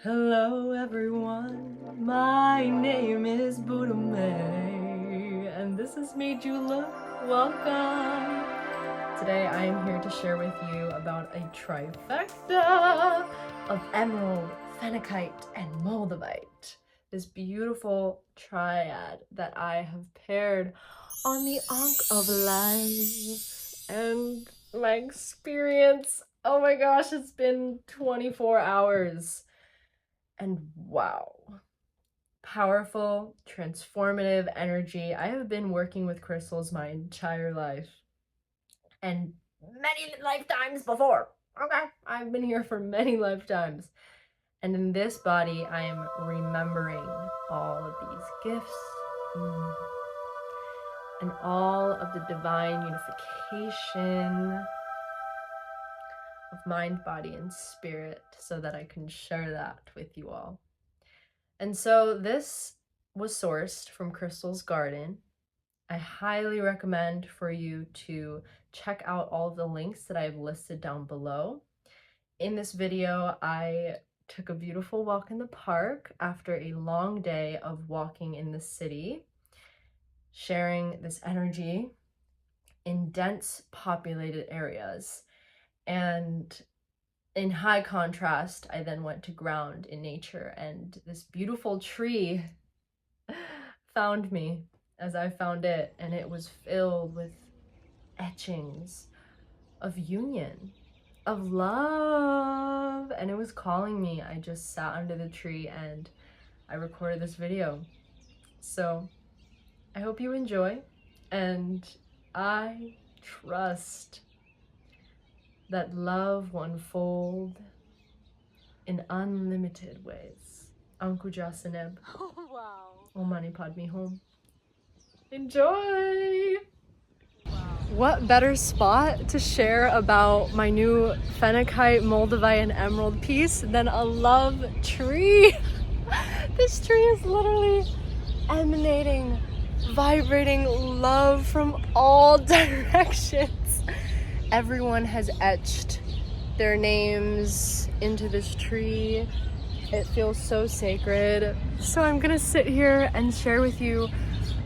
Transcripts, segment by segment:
Hello everyone, my name is Buddha May, and this is Made You Look. Welcome! Today I am here to share with you about a trifecta of emerald, phenacite, and moldavite. This beautiful triad that I have paired on the Ankh of life. And my experience, oh my gosh, it's been 24 hours. And wow, powerful, transformative energy. I have been working with crystals my entire life and many lifetimes before. Okay, I've been here for many lifetimes. And in this body, I am remembering all of these gifts and all of the divine unification of mind, body, and spirit so that I can share that with you all. And so this was sourced from Crystal's Garden. I highly recommend for you to check out all of the links that I've listed down below. In this video, I took a beautiful walk in the park after a long day of walking in the city, sharing this energy in dense populated areas. And in high contrast, I then went to ground in nature, and this beautiful tree found me as I found it, and it was filled with etchings of union, of love, and it was calling me. I just sat under the tree and I recorded this video. So I hope you enjoy, and I trust that love will unfold in unlimited ways. Ankuja Seneb. Oh, wow. Omani Padme Home. Enjoy! Wow. What better spot to share about my new phenacite, moldavite, and emerald piece than a love tree? This tree is literally emanating, vibrating love from all directions. Everyone has etched their names into this tree. It feels so sacred. So I'm gonna sit here and share with you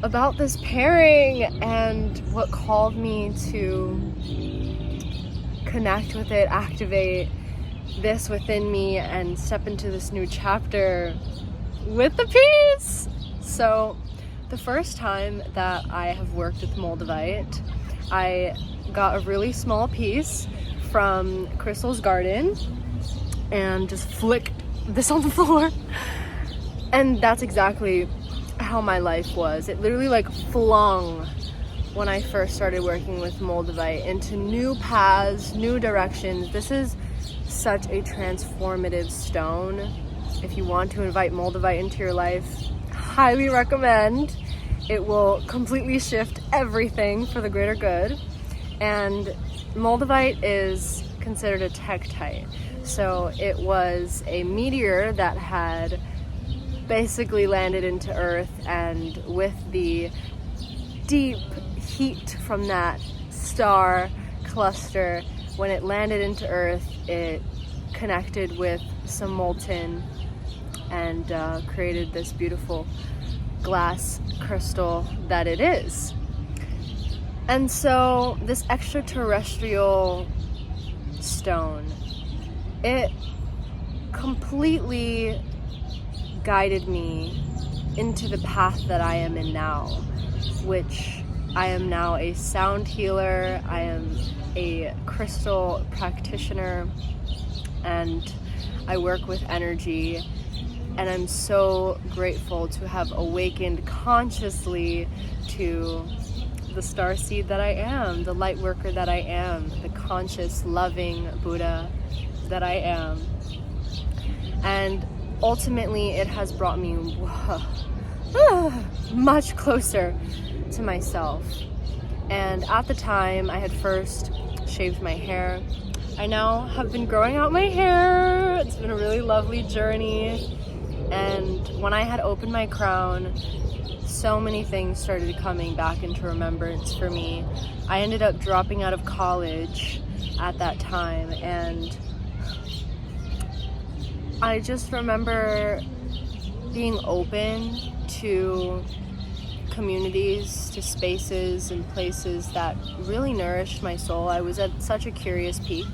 about this pairing and what called me to connect with it, activate this within me, and step into this new chapter with the piece. So the first time that I have worked with moldavite, I got a really small piece from Crystal's Garden and just flicked this on the floor, and that's exactly how my life was. It literally like flung when I first started working with moldavite into new paths, new directions. This is such a transformative stone. If you want to invite moldavite into your life, highly recommend. It will completely shift everything for the greater good. And moldavite is considered a tektite. So it was a meteor that had basically landed into Earth, and with the deep heat from that star cluster, when it landed into Earth, it connected with some molten and created this beautiful glass crystal that it is. And so this extraterrestrial stone, it completely guided me into the path that I am in now, which I am now a sound healer, I am a crystal practitioner, and I work with energy. And I'm so grateful to have awakened consciously to the starseed that I am, the light worker that I am, the conscious, loving Buddha that I am. And ultimately, it has brought me much closer to myself. And at the time, I had first shaved my hair. I now have been growing out my hair. It's been a really lovely journey. And when I had opened my crown, so many things started coming back into remembrance for me. I ended up dropping out of college at that time, and I just remember being open to communities, to spaces and places that really nourished my soul. I was at such a curious peak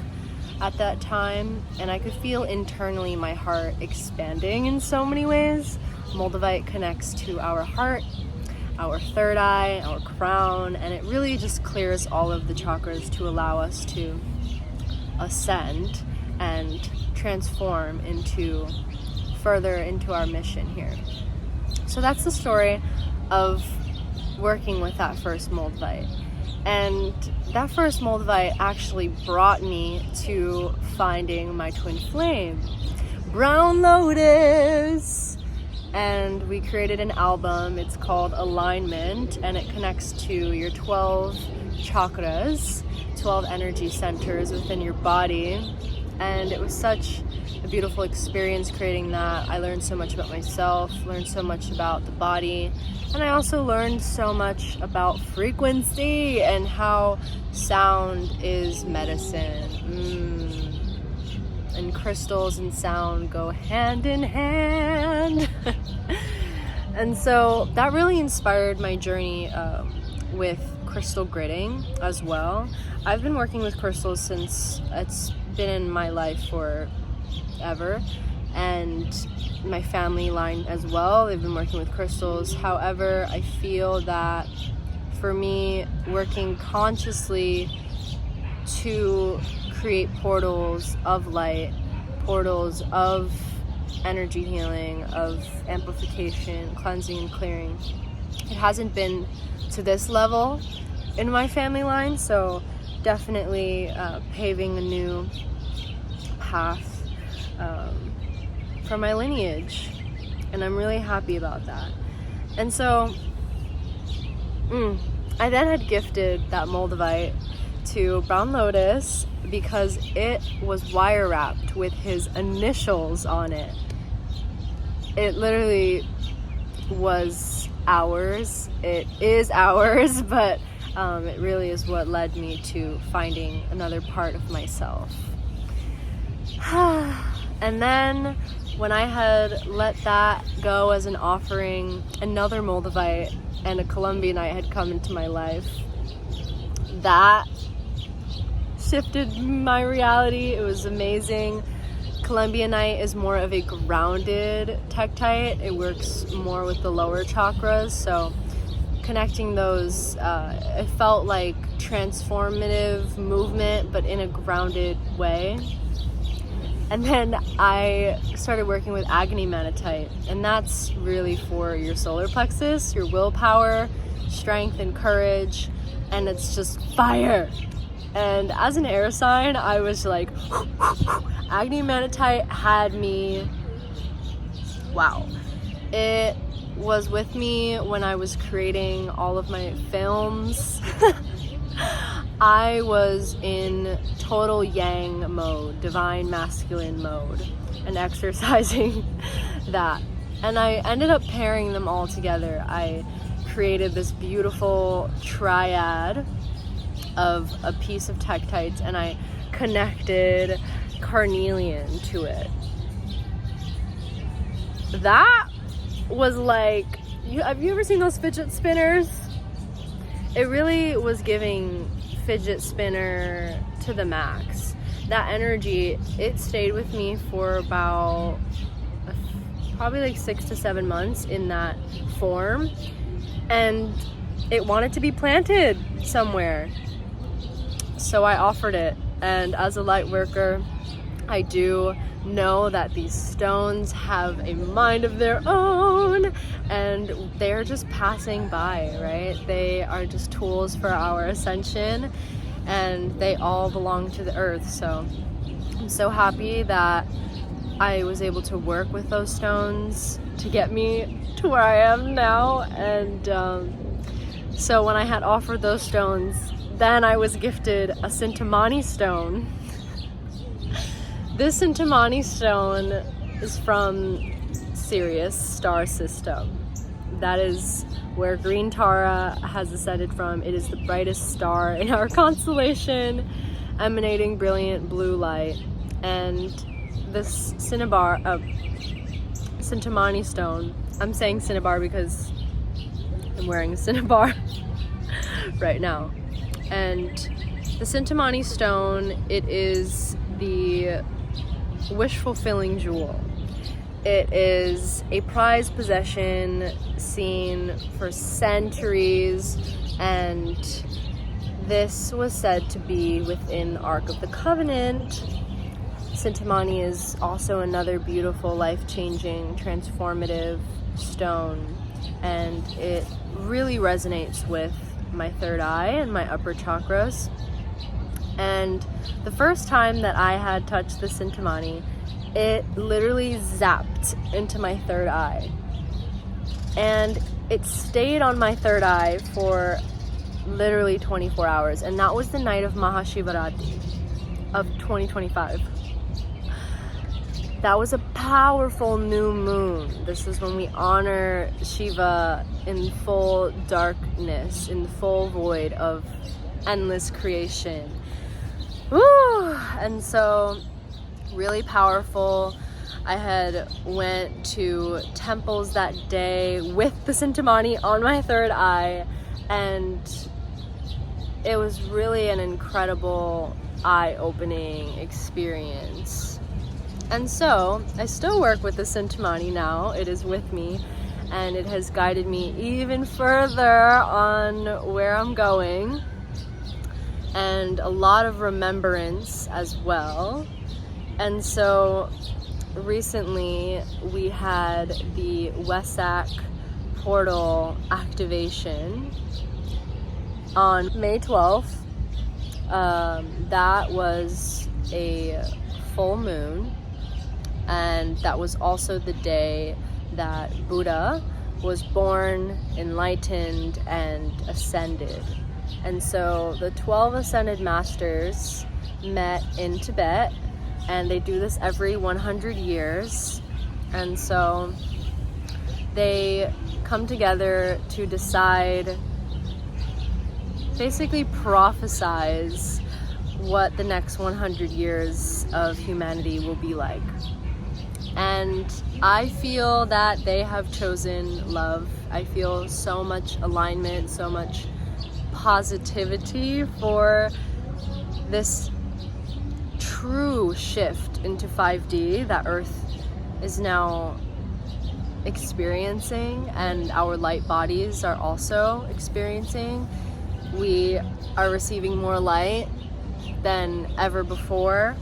at that time, and I could feel internally my heart expanding in so many ways. Moldavite connects to our heart, our third eye, our crown, and it really just clears all of the chakras to allow us to ascend and transform into further into our mission here. So that's the story of working with that first Moldavite. And that first Moldavite actually brought me to finding my twin flame, Brown Lotus. And we created an album. It's called Alignment, and it connects to your 12 chakras, 12 energy centers within your body. And it was such a beautiful experience creating that. I learned so much about myself, learned so much about the body, and I also learned so much about frequency and how sound is medicine. And crystals and sound go hand in hand. And so that really inspired my journey with crystal gridding as well. I've been working with crystals since it's been in my life forever, and my family line as well, they've been working with crystals. However, I feel that for me, working consciously to create portals of light, portals of energy healing, of amplification, cleansing and clearing, it hasn't been to this level in my family line, so definitely paving a new path for my lineage, and I'm really happy about that. And so I then had gifted that Moldavite to Brown Lotus because it was wire wrapped with his initials on it. It literally was ours. It is ours, but it really is what led me to finding another part of myself. And then when I had let that go as an offering, another Moldavite and a Colombianite had come into my life. That shifted my reality. It was amazing. Colombianite is more of a grounded tektite. It works more with the lower chakras, so connecting those, it felt like transformative movement, but in a grounded way. And then I started working with agony manatite, and that's really for your solar plexus, your willpower, strength, and courage, and it's just fire. And as an air sign, I was like, agony manatite had me, wow. It was with me when I was creating all of my films. I was in total yang mode, divine masculine mode, and exercising that. And I ended up pairing them all together. I created this beautiful triad of a piece of tektites, and I connected carnelian to it. That was like, have you ever seen those fidget spinners? It really was giving fidget spinner to the max. That energy, it stayed with me for about probably like 6 to 7 months in that form, and it wanted to be planted somewhere. So I offered it, and as a light worker, I do know that these stones have a mind of their own, and they're just passing by, right? They are just tools for our ascension, and they all belong to the earth. So I'm so happy that I was able to work with those stones to get me to where I am now. And so when I had offered those stones, then I was gifted a Sintamani stone. This Sintamani stone is from Sirius star system. That is where Green Tara has ascended from. It is the brightest star in our constellation, emanating brilliant blue light. And this Cintamani stone. I'm saying cinnabar because I'm wearing a cinnabar right now. And the Cintamani stone, it is the wish-fulfilling jewel. It is a prized possession seen for centuries, and this was said to be within Ark of the Covenant. Cintamani is also another beautiful, life-changing, transformative stone, and it really resonates with my third eye and my upper chakras. And the first time that I had touched the Cintamani, it literally zapped into my third eye. And it stayed on my third eye for literally 24 hours. And that was the night of Mahashivaratri of 2025. That was a powerful new moon. This is when we honor Shiva in full darkness, in the full void of endless creation. Woo! And so, really powerful. I had went to temples that day with the Cintamani on my third eye, and it was really an incredible, eye-opening experience. And so, I still work with the Cintamani now. It is with me, and it has guided me even further on where I'm going, and a lot of remembrance as well. And so recently we had the Wesak portal activation on May 12th. That was a full moon, and that was also the day that Buddha was born, enlightened, and ascended. And so the 12 ascended masters met in Tibet, and they do this every 100 years. And so they come together to decide, basically prophesize what the next 100 years of humanity will be like. And I feel that they have chosen love. I feel so much alignment, so much positivity for this true shift into 5D that Earth is now experiencing, and our light bodies are also experiencing. We are receiving more light than ever before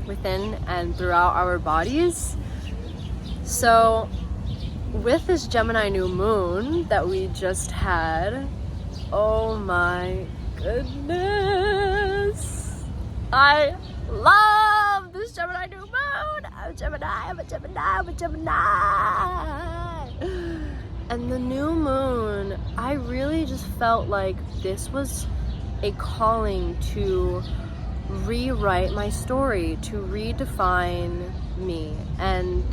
within and throughout our bodies. So with this Gemini new moon that we just had, oh my goodness, I love this Gemini new moon. I'm a Gemini. And the new moon, I really just felt like this was a calling to rewrite my story, to redefine me. And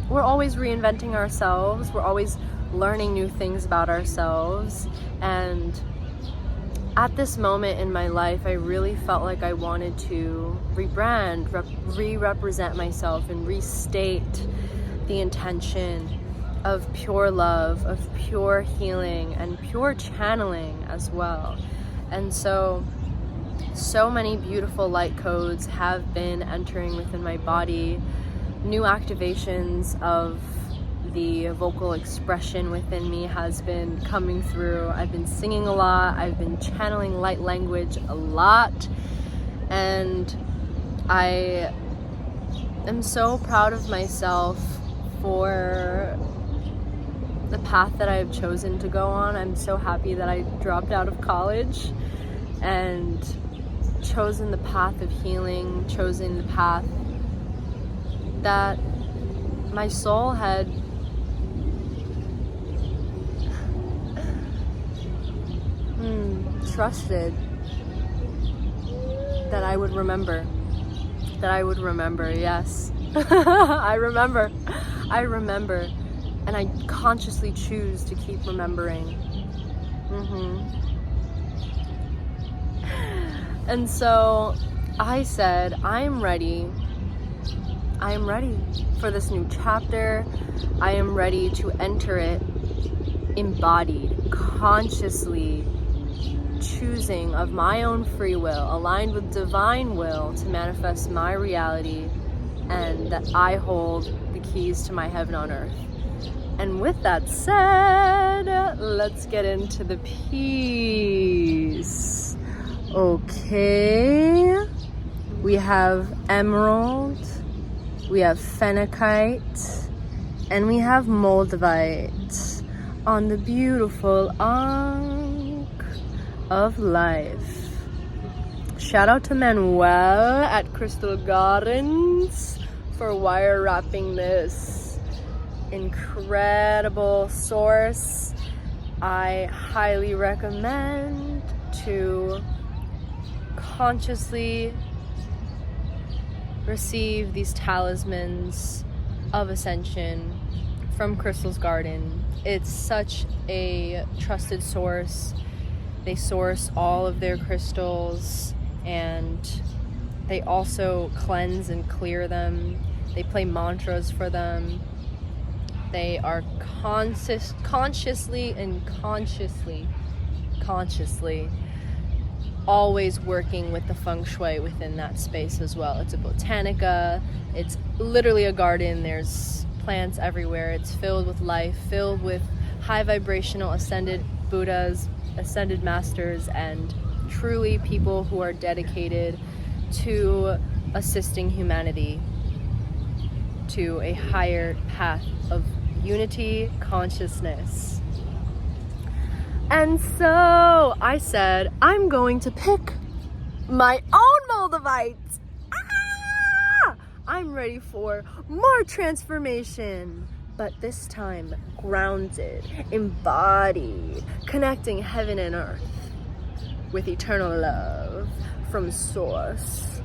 we're always reinventing ourselves. We're always learning new things about ourselves. And at this moment in my life, I really felt like I wanted to rebrand, re-represent myself, and restate the intention of pure love, of pure healing, and pure channeling as well. And so many beautiful light codes have been entering within my body. New activations of the vocal expression within me has been coming through. I've been singing a lot. I've been channeling light language a lot. And I am so proud of myself for the path that I've chosen to go on. I'm so happy that I dropped out of college and chosen the path of healing, chosen the path that my soul had trusted that I would remember. Yes. I remember. And I consciously choose to keep remembering. And so I said, I'm ready I am ready for this new chapter. I am ready to enter it embodied, consciously choosing of my own free will, aligned with divine will to manifest my reality, and that I hold the keys to my heaven on earth. And with that said, let's get into the piece. Okay, we have emerald, we have phenacite, and we have moldavite on the beautiful Ankh of life. Shout out to Manuel at Crystal Gardens for wire wrapping this incredible source. I highly recommend to consciously receive these talismans of ascension from Crystal's Garden. It's such a trusted source. They source all of their crystals, and they also cleanse and clear them. They play mantras for them. They are consciously always working with the feng shui within that space as well. It's a botanica. It's literally a garden. There's plants everywhere. It's filled with life, filled with high vibrational ascended Buddhas, ascended masters, and truly people who are dedicated to assisting humanity to a higher path of unity consciousness. And so I said, I'm going to pick my own Moldavite. I'm ready for more transformation, but this time grounded, embodied, connecting heaven and earth with eternal love from source.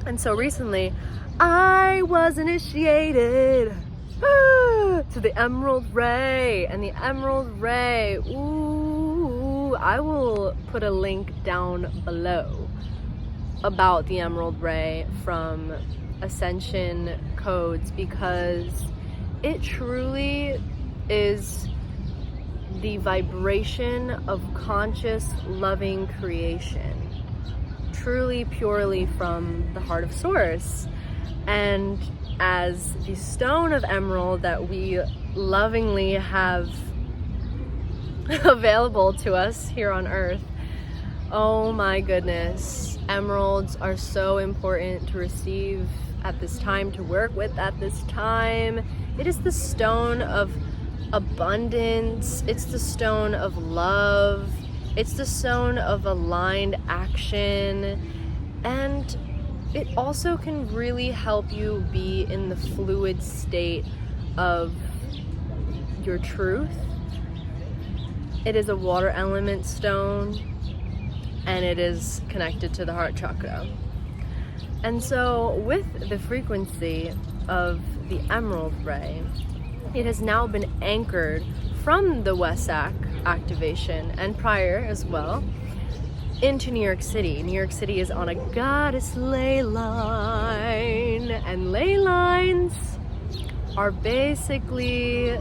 And so recently, I was initiated to the Emerald Ray, and the Emerald Ray, ooh, I will put a link down below about the Emerald Ray from Ascension Codes, because it truly is the vibration of conscious, loving creation, truly, purely from the heart of Source. And as the stone of emerald that we lovingly have available to us here on earth, oh my goodness, emeralds are so important to receive at this time, to work with at this time. It is the stone of abundance, it's the stone of love, it's the stone of aligned action, and it also can really help you be in the fluid state of your truth. It is a water element stone, and it is connected to the heart chakra. And so with the frequency of the Emerald Ray, it has now been anchored from the WESAC activation and prior as well into New York City. New York City is on a goddess ley line, and ley lines are basically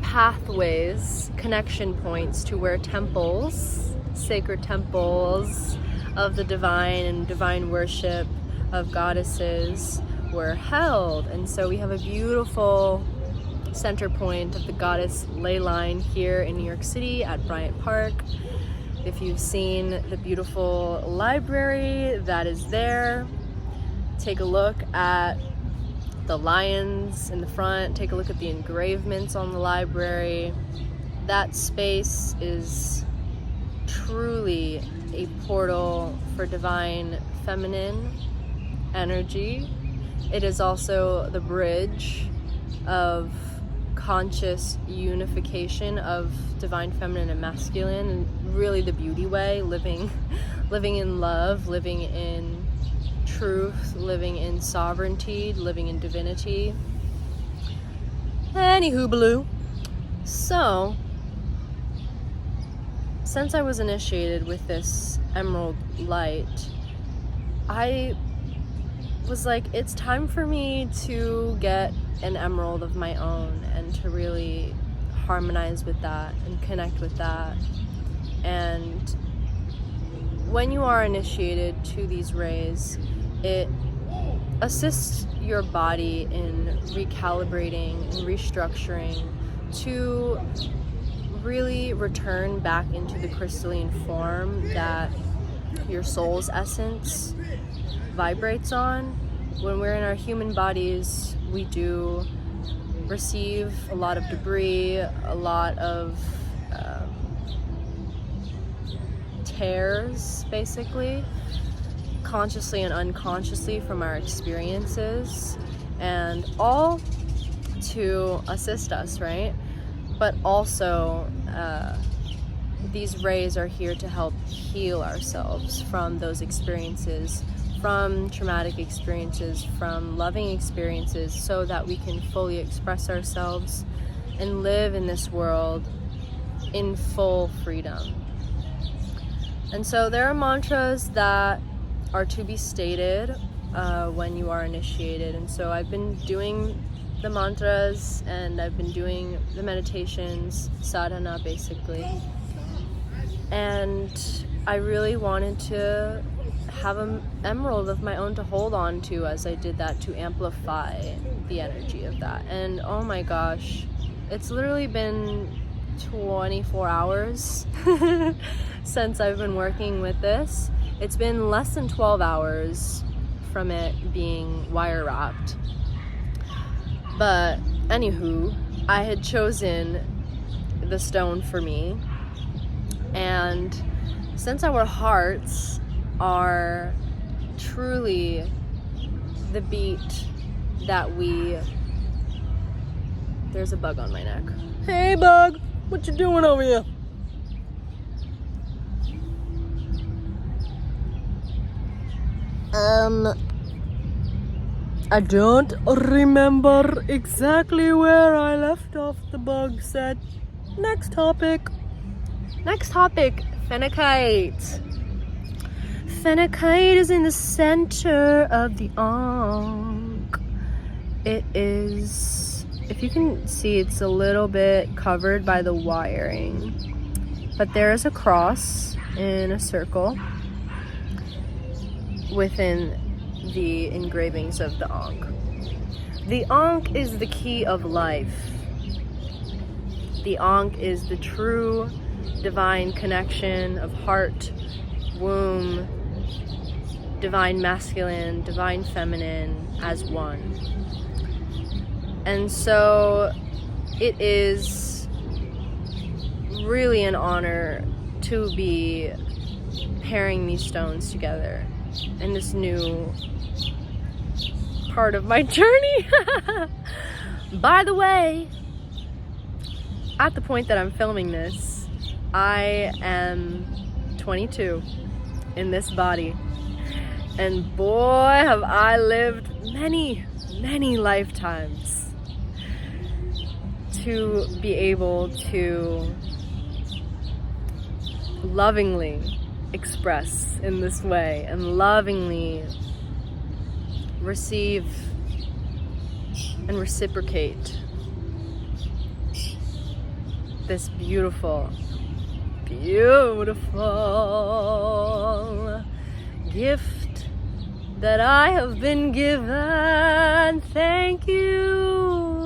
pathways, connection points to where temples, sacred temples of the divine and divine worship of goddesses were held. And so we have a beautiful center point of the goddess ley line here in New York City at Bryant Park. If you've seen the beautiful library that is there, take a look at the lions in the front, take a look at the engravements on the library. That space is truly a portal for divine feminine energy. It is also the bridge of conscious unification of divine feminine and masculine, and really the beauty way, living in love, living in truth, living in sovereignty, living in divinity. Anywho, blue. So, since I was initiated with this emerald light, I was like, it's time for me to get an emerald of my own and to really harmonize with that and connect with that. And when you are initiated to these rays, it assists your body in recalibrating and restructuring to really return back into the crystalline form that your soul's essence vibrates on. When we're in our human bodies, we do receive a lot of debris, a lot of tears, basically, consciously and unconsciously from our experiences, and all to assist us, right? But also, these rays are here to help heal ourselves from those experiences, from traumatic experiences, from loving experiences, so that we can fully express ourselves and live in this world in full freedom. And so there are mantras that are to be stated when you are initiated. And so I've been doing the mantras and I've been doing the meditations, sadhana basically. And I really wanted to have an emerald of my own to hold on to as I did that, to amplify the energy of that. And oh my gosh, it's literally been 24 hours since I've been working with this. It's been less than 12 hours from it being wire wrapped. But anywho, I had chosen the stone for me, and since our hearts are truly the beat that we... There's a bug on my neck. Hey bug, what you doing over here? I don't remember exactly where I left off. The bug said. Next topic. Next topic, Phenacite. Phenacite is in the center of the Ankh. It is, if you can see, it's a little bit covered by the wiring. But there is a cross in a circle within the engravings of the Ankh. The Ankh is the key of life. The Ankh is the true divine connection of heart, womb, divine masculine, divine feminine as one. And so it is really an honor to be pairing these stones together in this new part of my journey. By the way, at the point that I'm filming this, I am 22 in this body, and boy have I lived many, many lifetimes to be able to lovingly express in this way and lovingly receive and reciprocate this beautiful, beautiful gift that I have been given. Thank you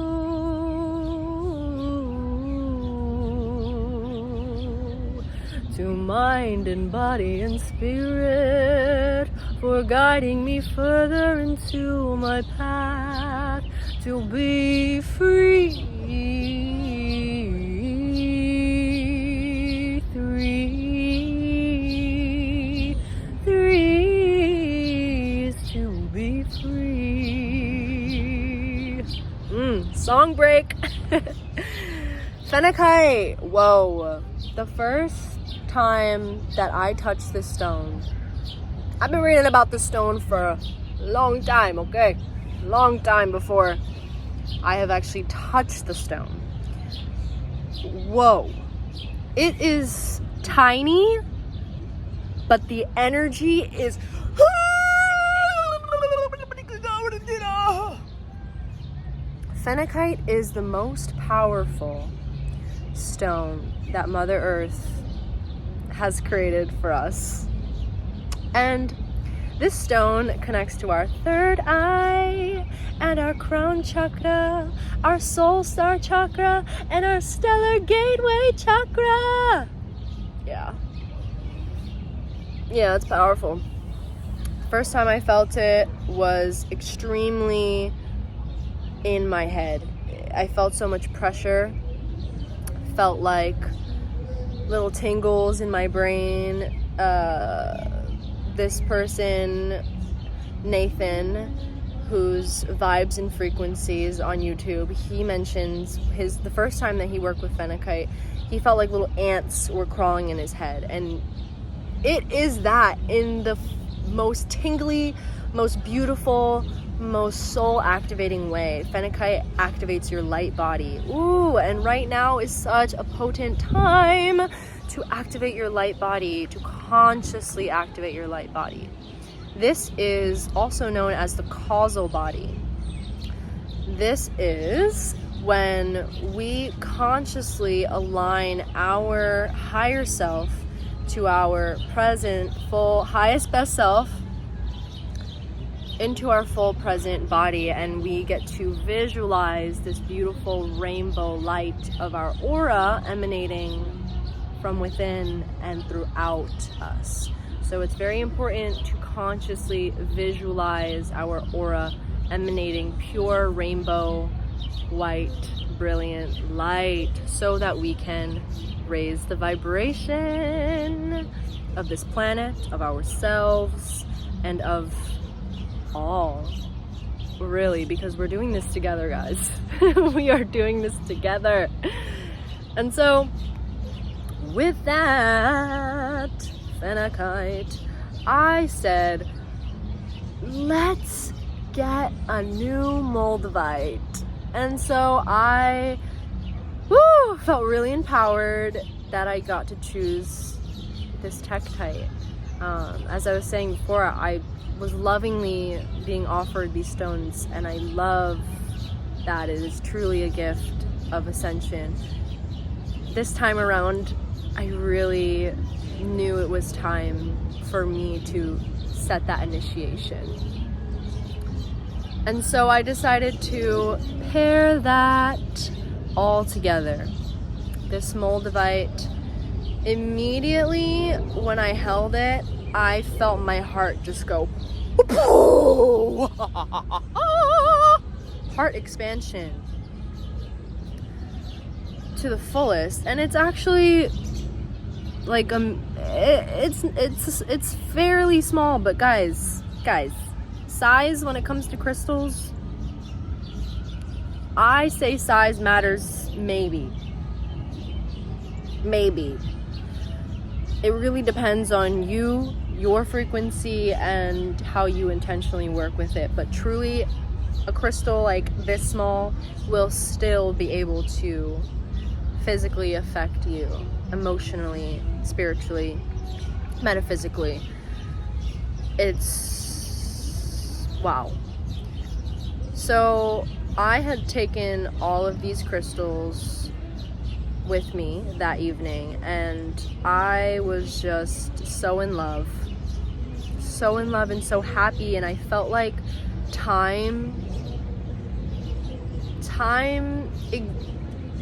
to mind and body and spirit for guiding me further into my path to be free. Three is to be free. Song break. Phenacite. Whoa. The first time that I touched this stone, I've been reading about this stone for a long time, okay? Long time before I have actually touched the stone. Whoa. It is tiny, but the energy is Phenacite is the most powerful stone that Mother Earth has created for us. And this stone connects to our third eye and our crown chakra, our soul star chakra, and our stellar gateway chakra. Yeah, it's powerful. First time I felt it was extremely in my head. I felt so much pressure, felt like little tingles in my brain. This person, Nathan, whose Vibes and Frequencies on YouTube, he mentions the first time that he worked with Phenacite, he felt like little ants were crawling in his head. And it is that in the most tingly, most beautiful, most soul activating way. Phenacite activates your light body. Ooh, and right now is such a potent time to activate your light body, to consciously activate your light body. This is also known as the causal body. This is when we consciously align our higher self to our present, full, highest, best self, into our full present body, and we get to visualize this beautiful rainbow light of our aura emanating from within and throughout us. So it's very important to consciously visualize our aura emanating pure rainbow white brilliant light, so that we can raise the vibration of this planet, of ourselves, and of all, really, because we're doing this together, guys. We are doing this together. And so with that Phenacite, I said, let's get a new Moldavite. And so I felt really empowered that I got to choose this tektite. As I was saying before, I was lovingly being offered these stones, and I love that it is truly a gift of ascension. This time around, I really knew it was time for me to set that initiation. And so I decided to pair that all together. This Moldavite, immediately when I held it, I felt my heart just go heart expansion to the fullest. And it's actually like it's fairly small, but guys, size when it comes to crystals, I say size matters. Maybe it really depends on you, your frequency, and how you intentionally work with it. But truly, a crystal like this small will still be able to physically affect you emotionally, spiritually, metaphysically. It's wow. So I had taken all of these crystals with me that evening, and I was just so in love and so happy. And I felt like time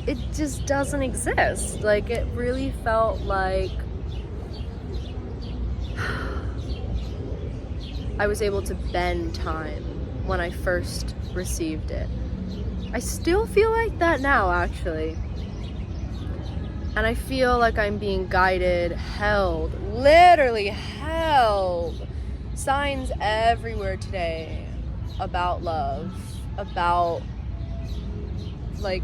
it just doesn't exist. Like, it really felt like I was able to bend time when I first received it. I still feel like that now, actually. And I feel like I'm being guided, held, literally held. Signs everywhere today about love, about like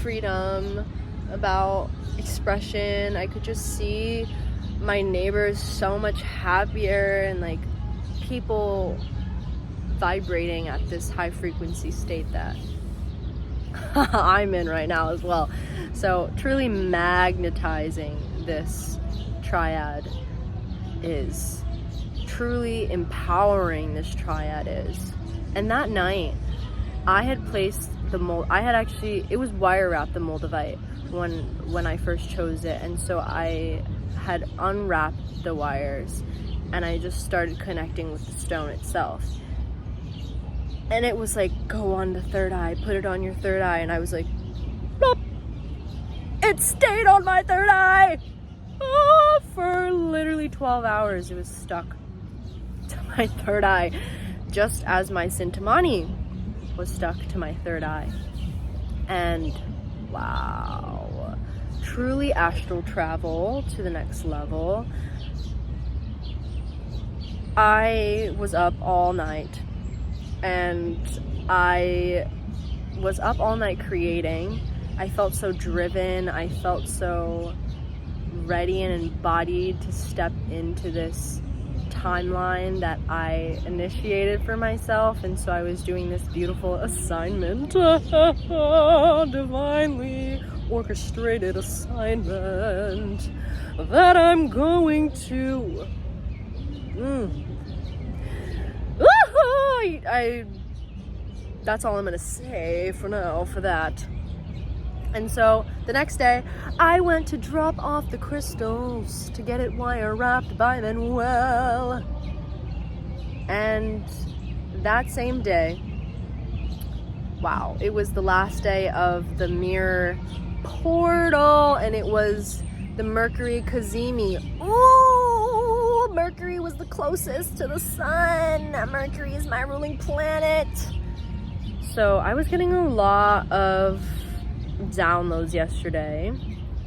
freedom, about expression. I could just see my neighbors so much happier, and like people vibrating at this high frequency state that I'm in right now as well. So truly magnetizing this triad is, truly empowering this triad is. And that night I had placed the mold. I had actually, it was wire wrapped, the Moldavite, when I first chose it, and so I had unwrapped the wires and I just started connecting with the stone itself. And it was like, go on the third eye, put it on your third eye, and I was like, nope, it stayed on my third eye. For literally 12 hours it was stuck to my third eye, just as my Sintamani was stuck to my third eye. And wow, truly astral travel to the next level. I was up all night, and I was up all night creating. I felt so driven, I felt so ready and embodied to step into this timeline that I initiated for myself. And so I was doing this beautiful assignment, divinely orchestrated assignment that I'm going to that's all I'm gonna say for now for that. And so the next day, I went to drop off the crystals to get it wire wrapped by Manuel. And that same day, wow, it was the last day of the mirror portal, and it was the Mercury Kazemi. Ooh, Mercury was the closest to the sun. Mercury is my ruling planet. So I was getting a lot of downloads yesterday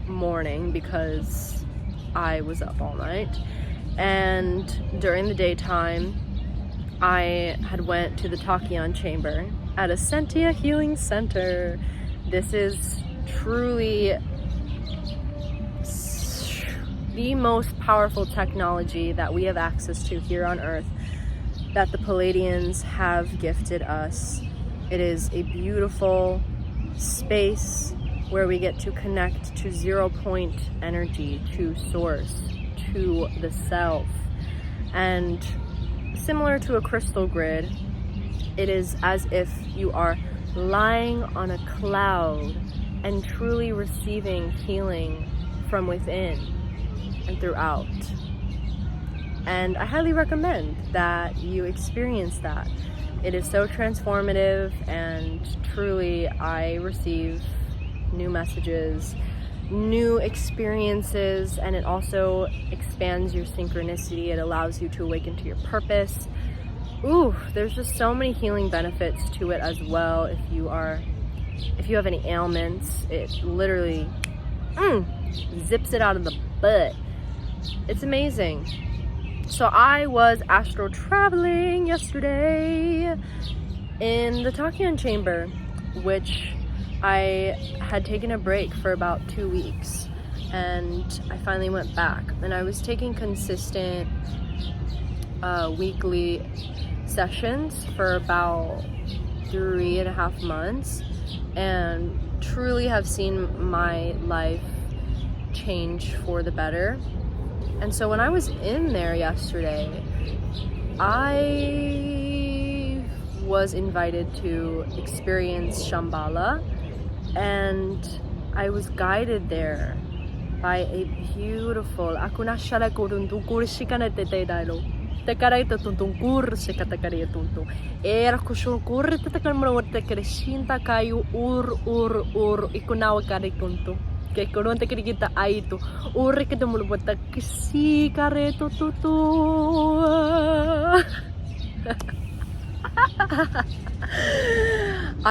morning because I was up all night, and during the daytime I had went to the Tachyon Chamber at Essentia Healing Center. This is truly the most powerful technology that we have access to here on Earth, that the Pleiadians have gifted us. It is a beautiful space where we get to connect to 0 point energy, to source, to the self. And similar to a crystal grid, it is as if you are lying on a cloud and truly receiving healing from within and throughout. And I highly recommend that you experience that. It is so transformative, and truly I receive new messages, new experiences, and it also expands your synchronicity. It allows you to awaken to your purpose. Ooh, there's just so many healing benefits to it as well. If you have any ailments, it literally zips it out of the butt. It's amazing. So I was astral traveling yesterday in the Tachyon Chamber, which I had taken a break for about 2 weeks, and I finally went back, and I was taking consistent weekly sessions for about 3.5 months, and truly have seen my life change for the better. And so when I was in there yesterday, I was invited to experience Shambhala, and I was guided there by a beautiful I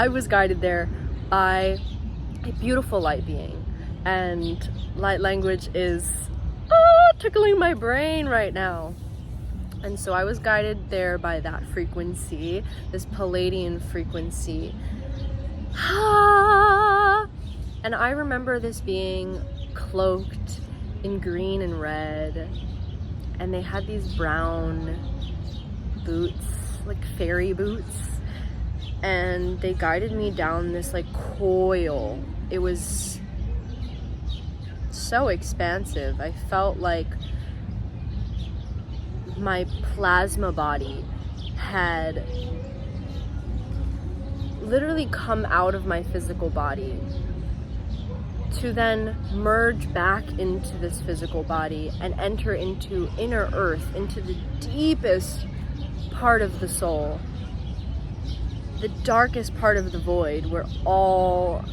was guided there by a beautiful light being, and light language is tickling my brain right now. And so I was guided there by that frequency, this Pleiadian frequency. And I remember this being cloaked in green and red, and they had these brown boots, like fairy boots, and they guided me down this like coil. It was so expansive. I felt like my plasma body had literally come out of my physical body to then merge back into this physical body and enter into inner earth, into the deepest part of the soul, the darkest part of the void, where all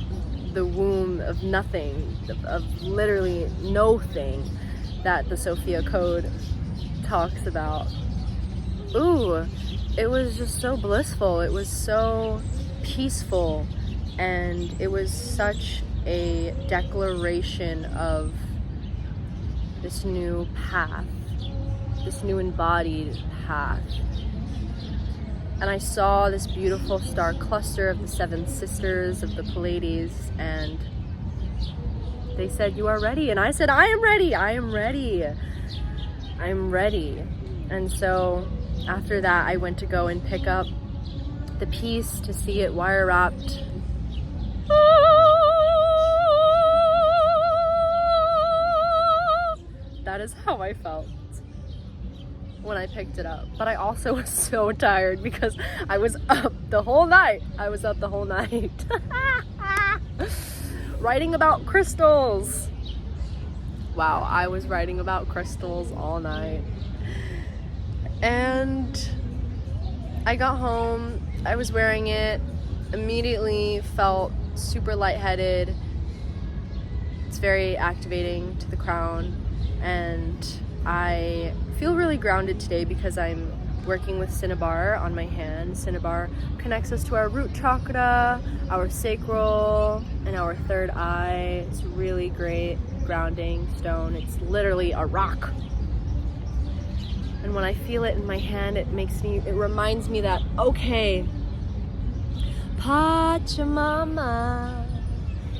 the womb of nothing, of literally no thing that the Sophia Code talks about. Ooh, it was just so blissful. It was so peaceful, and it was such a declaration of this new path, this new embodied path. And I saw this beautiful star cluster of the 7 sisters of the Pleiades, and they said, "You are ready." And I said, "I am ready, I am ready, I'm ready." And so after that, I went to go and pick up the piece to see it wire wrapped. That is how I felt when I picked it up. But I also was so tired because I was up the whole night. Writing about crystals. Wow, I was writing about crystals all night. And I got home, I was wearing it, immediately felt super lightheaded. It's very activating to the crown, and I feel really grounded today because I'm working with cinnabar on my hand. Cinnabar connects us to our root chakra, our sacral, and our third eye. It's a really great grounding stone. It's literally a rock. And when I feel it in my hand, it reminds me that, okay, Pachamama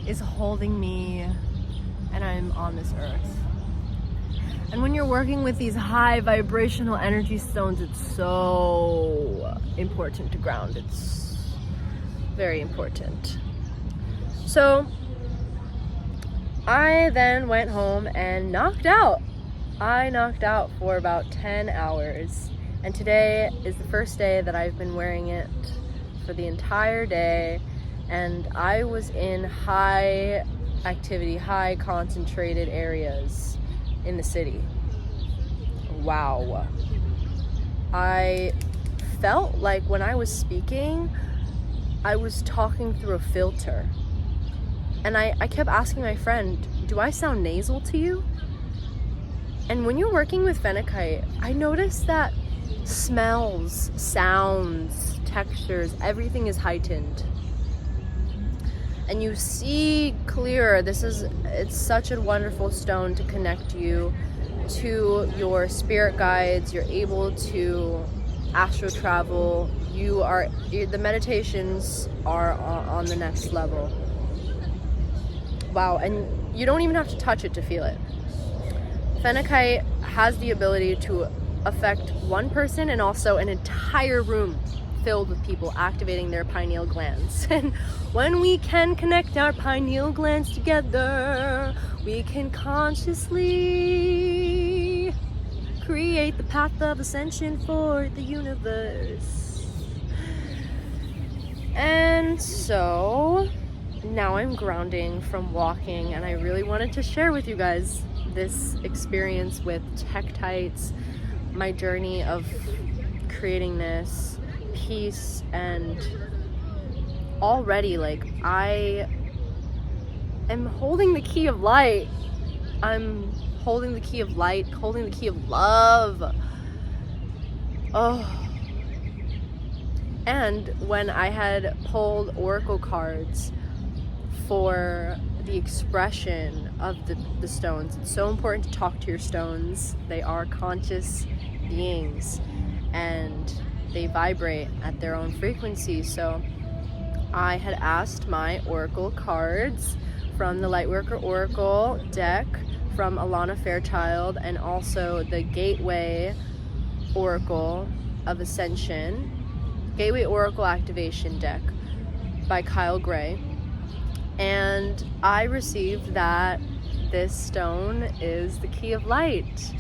is holding me and I'm on this earth. And when you're working with these high vibrational energy stones, it's so important to ground. It's very important. So I then went home and knocked out. I knocked out for about 10 hours. And today is the first day that I've been wearing it for the entire day. And I was in high activity, high concentrated areas in the city. Wow. I felt like when I was speaking, I was talking through a filter. And I kept asking my friend, do I sound nasal to you? And when you're working with phenacite, I noticed that smells, sounds, textures, everything is heightened. And you see clearer. It's such a wonderful stone to connect you to your spirit guides. You're able to astral travel. The meditations are on the next level. Wow, and you don't even have to touch it to feel it. Phenacite has the ability to affect one person and also an entire room filled with people activating their pineal glands. And when we can connect our pineal glands together, we can consciously create the path of ascension for the universe. And so now I'm grounding from walking, and I really wanted to share with you guys this experience with tektites, my journey of creating this piece. And already, like, I am holding the key of light. I'm holding the key of light, holding the key of love. Oh. And when I had pulled oracle cards for the expression of the stones, it's so important to talk to your stones. They are conscious beings and they vibrate at their own frequency. So I had asked my oracle cards from the Lightworker Oracle deck from Alana Fairchild, and also the Gateway Oracle of Ascension, Gateway Oracle Activation deck by Kyle Gray. And I received that this stone is the key of light.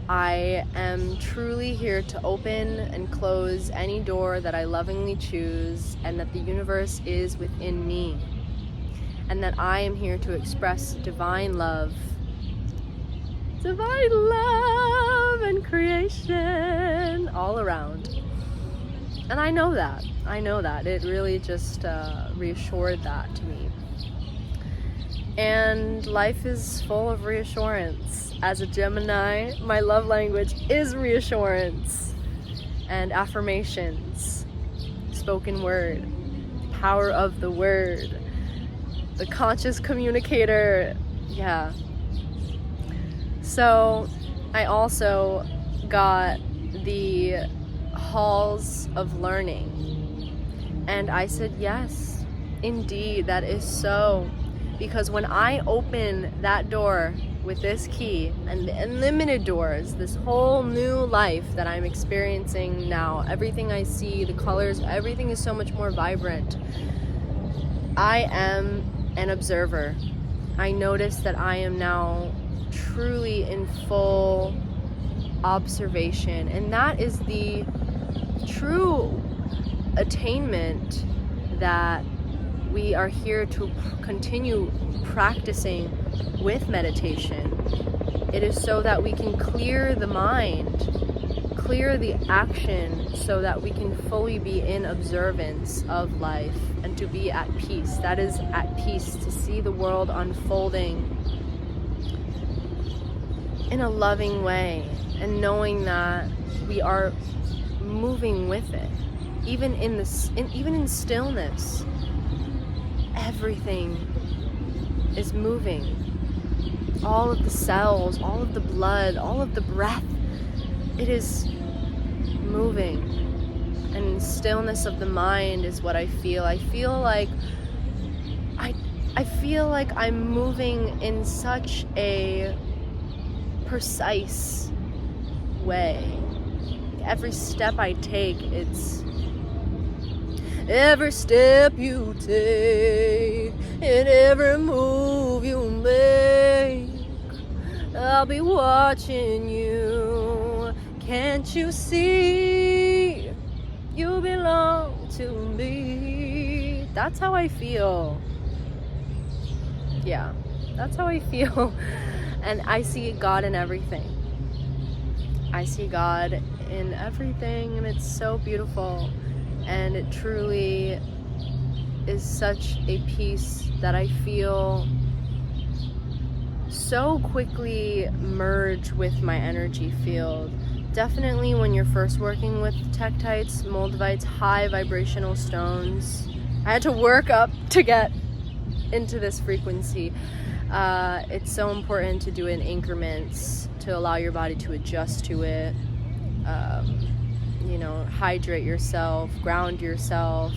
I am truly here to open and close any door that I lovingly choose, and that the universe is within me, and that I am here to express divine love and creation all around. And I know that. It really just reassured that to me. And life is full of reassurance. As a Gemini, my love language is reassurance and affirmations, spoken word, power of the word, the conscious communicator. Yeah. So I also got the halls of learning, and I said, yes, indeed, that is so. Because when I open that door with this key and the unlimited doors, this whole new life that I'm experiencing now, everything I see, the colors, everything is so much more vibrant. I am an observer. I notice that I am now truly in full observation, and that is the true attainment that we are here to continue practicing with meditation. It is so that we can clear the mind, clear the action, so that we can fully be in observance of life and to be at peace. That is, at peace, to see the world unfolding in a loving way, and knowing that we are moving with it, even in stillness. Everything is moving. All of the cells, all of the blood, all of the breath, it is moving. And stillness of the mind is what I feel. I feel like I'm moving in such a precise way. Every step I take, it's every step you take and every move you make, I'll be watching you. Can't you see? You belong to me. That's how I feel. Yeah, that's how I feel. And I see God in everything. I see God in everything, and it's so beautiful. And it truly is such a peace that I feel so quickly merge with my energy field. Definitely when you're first working with tektites, moldavites, high vibrational stones. I had to work up to get into this frequency. It's so important to do it in increments to allow your body to adjust to it. Hydrate yourself, ground yourself,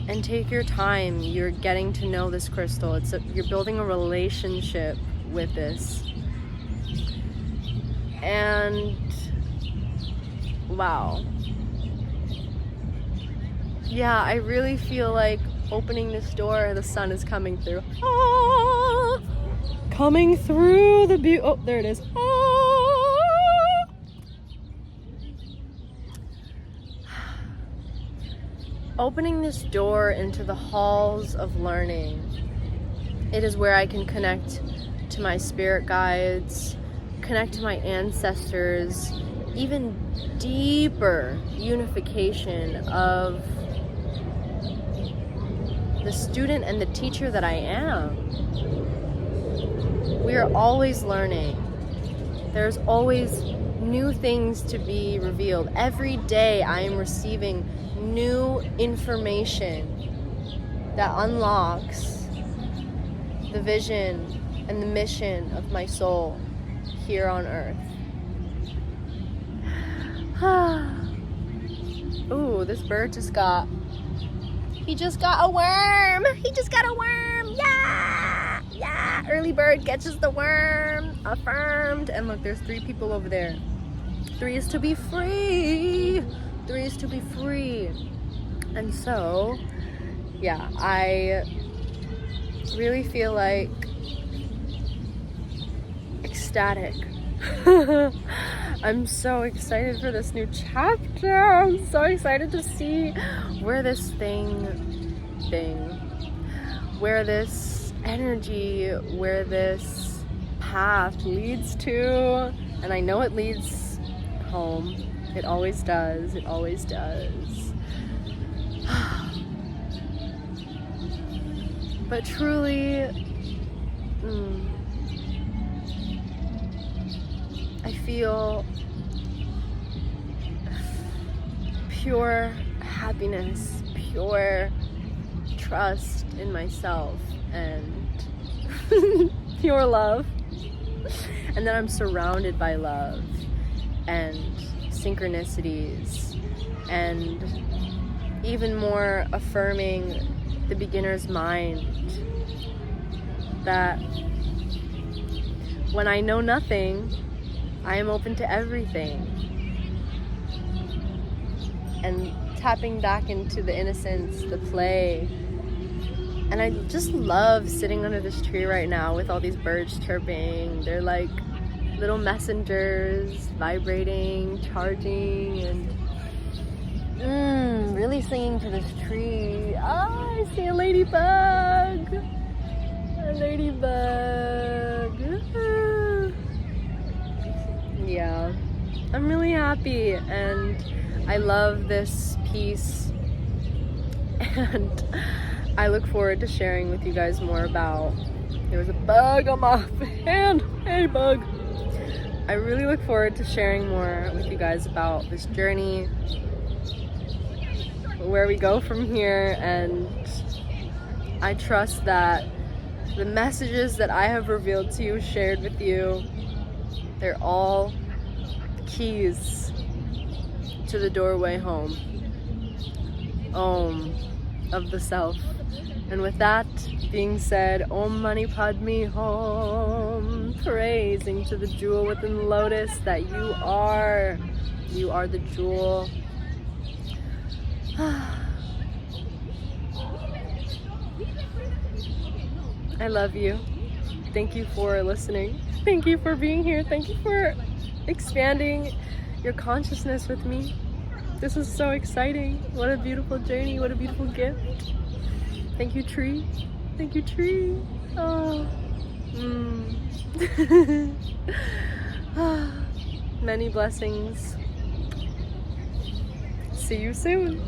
and take your time. You're getting to know this crystal. You're building a relationship with this. And wow. Yeah, I really feel like opening this door, the sun is coming through. Ah, coming through the oh, there it is. Opening this door into the halls of learning. It is where I can connect to my spirit guides, connect to my ancestors, even deeper unification of the student and the teacher that I am. We are always learning. There's always new things to be revealed. Every day I am receiving new information that unlocks the vision and the mission of my soul here on earth. Ooh, this bird just got a worm. He just got a worm. Yeah. Yeah. Early bird catches the worm. Affirmed. And look, there's 3 people over there. 3 is to be free. 3 is to be free. And so, yeah, I really feel like ecstatic I'm so excited for this new chapter. I'm so excited to see where this where this energy, where this path leads to. And I know it leads home. It always does. It always does. But truly, I feel pure happiness, pure trust in myself, and pure love. And then I'm surrounded by love and synchronicities, and even more affirming the beginner's mind, that when I know nothing, I am open to everything. And tapping back into the innocence, the play. And I just love sitting under this tree right now with all these birds chirping. They're like little messengers, vibrating, charging, and really singing to this tree. Ah, I see a ladybug. A ladybug. Yeah, I'm really happy, and I love this piece, and I look forward to sharing with you guys more about. There was a bug on my hand. Hey, bug. I really look forward to sharing more with you guys about this journey, where we go from here, and I trust that the messages that I have revealed to you, shared with you, they're all keys to the doorway home, Om, of the self. And with that being said, Om Mani Padme Hum, praising to the jewel within the lotus that you are. You are the jewel. I love you. Thank you for listening. Thank you for being here. Thank you for expanding your consciousness with me. This is so exciting. What a beautiful journey. What a beautiful gift. Thank you, tree. Thank you, tree. Oh. Many blessings. See you soon.